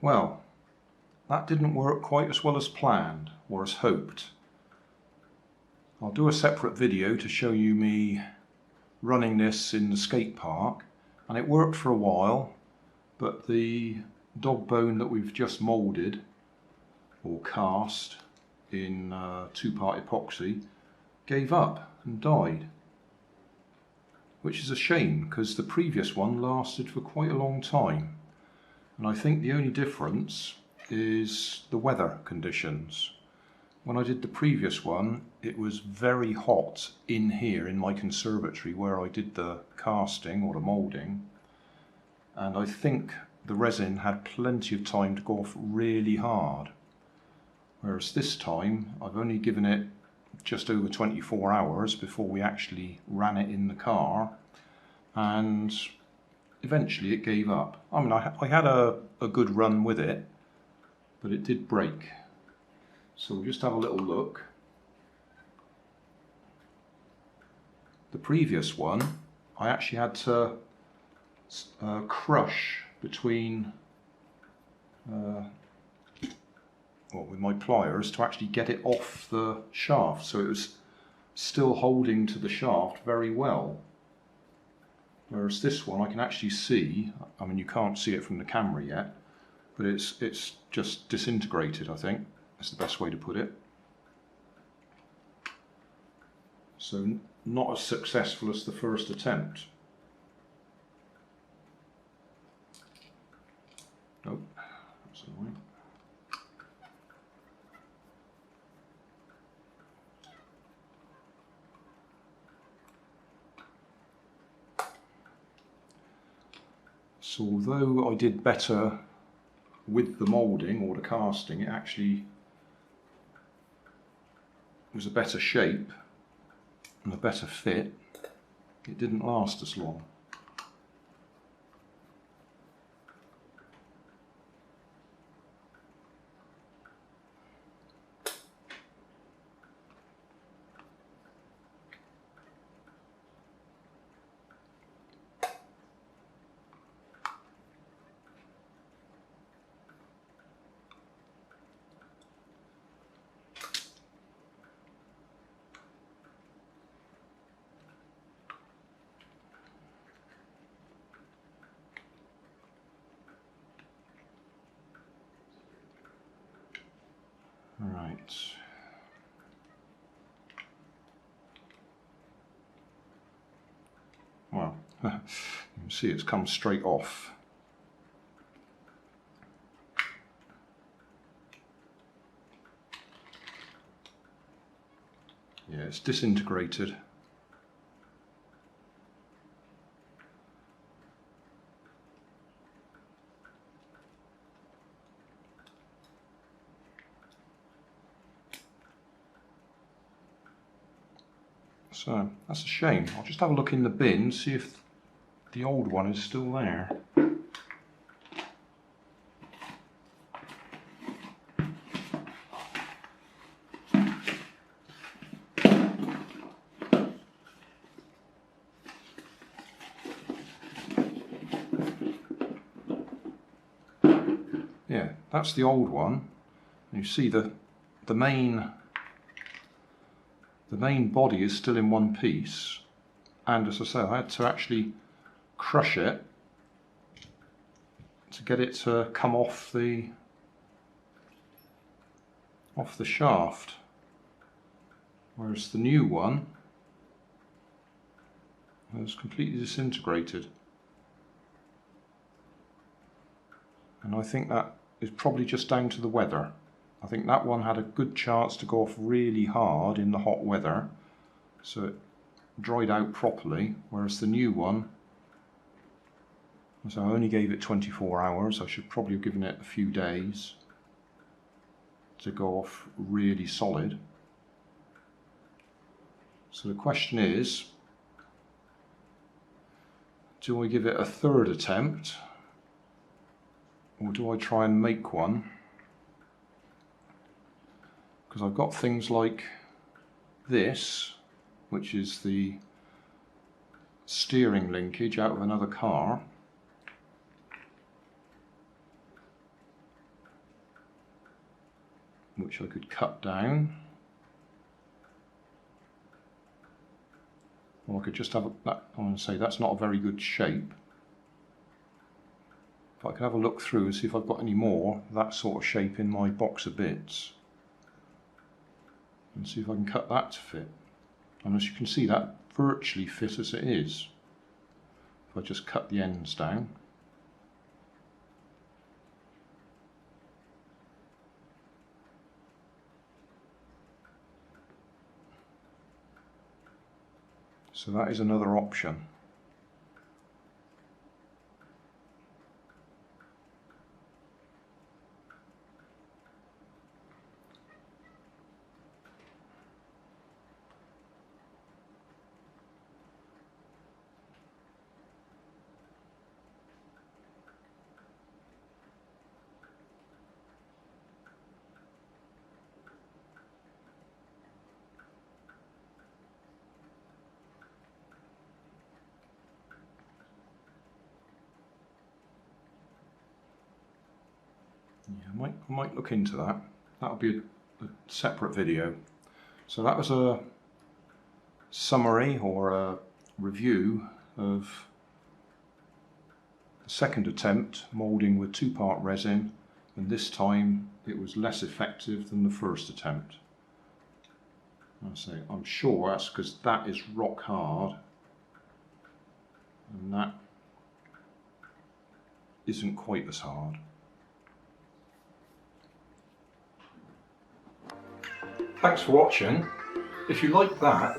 Well, that didn't work quite as well as planned or as hoped. I'll do a separate video to show you me running this in the skate park, and it worked for a while, but the dog bone that we've just moulded or cast in 2-part epoxy gave up and died, which is a shame because the previous one lasted for quite a long time, and I think the only difference is the weather conditions. When I did the previous one, it was very hot in here in my conservatory where I did the casting or the moulding, and I think the resin had plenty of time to go off really hard, whereas this time I've only given it just over 24 hours before we actually ran it in the car, and eventually it gave up. I mean, I had a good run with it, but it did break. So we'll just have a little look. The previous one, I actually had to crush between, with my pliers to actually get it off the shaft, so it was still holding to the shaft very well. Whereas this one I can actually see, I mean you can't see it from the camera yet, but it's just disintegrated, I think. That's the best way to put it. So not as successful as the first attempt. Nope, that's annoying. So although I did better with the moulding or the casting, it actually was a better shape and a better fit. It didn't last as long. Right. Well, you can see it's come straight off. Yeah, it's disintegrated. So that's a shame. I'll just have a look in the bin, see if the old one is still there. Yeah, that's the old one. You see the main body is still in one piece, and as I say, I had to actually crush it to get it to come off the shaft, whereas the new one was completely disintegrated. And I think that is probably just down to the weather. I think that one had a good chance to go off really hard in the hot weather, so it dried out properly, whereas the new one, so I only gave it 24 hours, I should probably have given it a few days to go off really solid. So the question is, do I give it a third attempt, or do I try and make one? Because I've got things like this, which is the steering linkage out of another car, which I could cut down. Or I could just have that, I'm going to say that's not a very good shape. But I can have a look through and see if I've got any more that sort of shape in my box of bits. And see if I can cut that to fit. And as you can see, that virtually fits as it is. If I just cut the ends down. So that is another option. Yeah, I might look into that. That'll be a separate video. So that was a summary or a review of the second attempt moulding with 2-part resin, and this time it was less effective than the first attempt. I say, I'm sure that's because that is rock hard and that isn't quite as hard. Thanks for watching. If you like that,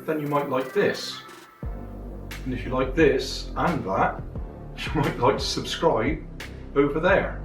then you might like this. And if you like this and that, you might like to subscribe over there.